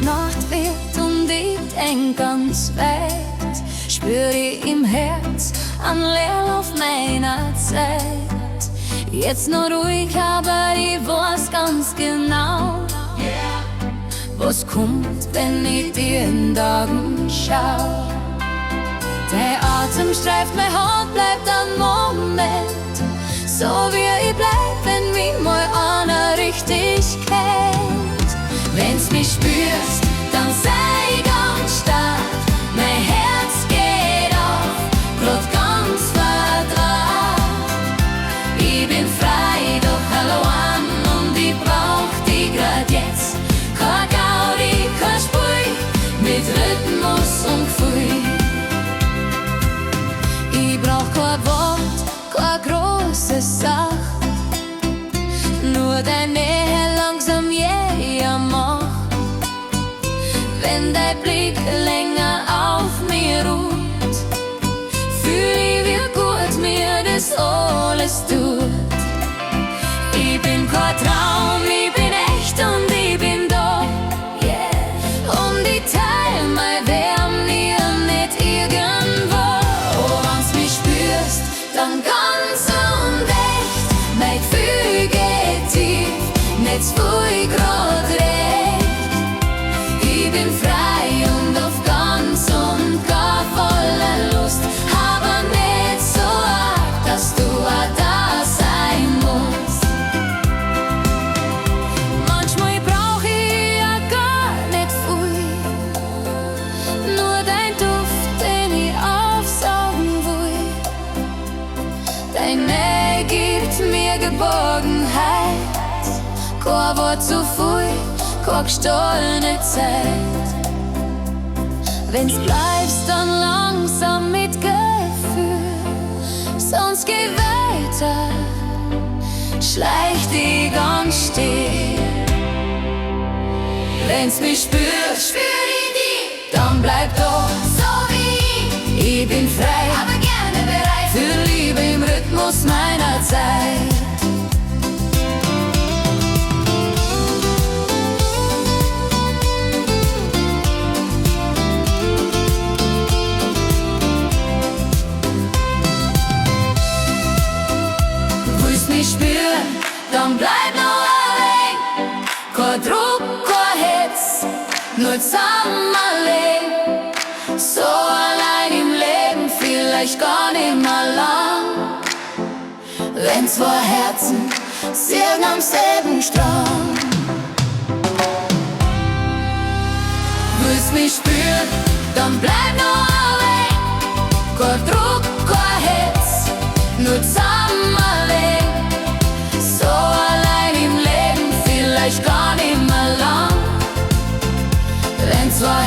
Nacht wird und ich denk ans Weit, spür ich im Herz an Leerlauf meiner Zeit. Jetzt nur ruhig, aber ich weiß ganz genau, was kommt, wenn ich dir in die Augen schau. Der Atem streift mein Hand, bleibt ein Moment, so wie ich bleib, wenn mich mal einer richtig kennt. Wenn's mich spürst, dann sei ganz stark, mein Herz geht auf, grad ganz vertraut. Ich bin frei, doch allein und ich brauch dich grad jetzt. Kein Gaudi, kein Spui, mit Rhythmus und Gefühl. Ich brauch kein Wort, keine große Sache, nur deine Nähe langsam jäher macht. Wenn dein Blick länger auf mir ruht, fühl ich, wie gut mir das alles tut. Ich bin kein Traum, ich bin echt und ich bin da, und ich teil mein Wärm hier nicht irgendwo. Oh, wenn's mich spürst, dann ganz und echt, mein Gefühl geht tief, nicht zu viel grad recht. Ich bin frei und auf ganz und gar voller Lust, aber nicht so arg, dass du auch da sein musst. Manchmal brauch ich ja gar nicht viel, nur dein Duft, den ich aufsaugen will. Deine Nähe gibt mir Geborgenheit, kein Wort zu viel, keine gestohlene Zeit. Wenn's bleibst, dann langsam mit Gefühl, sonst geh weiter, schleich dich ganz still. Wenn's mich spürst, spür ich dich, dann bleib da, so wie ich. Ich bin frei, aber gerne bereit für Liebe im Rhythmus meiner Zeit. Spüren, dann bleib noch allein. Kein Druck, kein Hitz, nur zusammenleben. So allein im Leben, vielleicht gar nicht mehr lang. Wenn zwei Herzen singen am selben Strang. Willst mich spüren, dann bleib noch allein. Kein Druck, kein Hitz, nur zusammenleben. So allein im Leben, vielleicht gar nicht mehr lang. Wenn zwei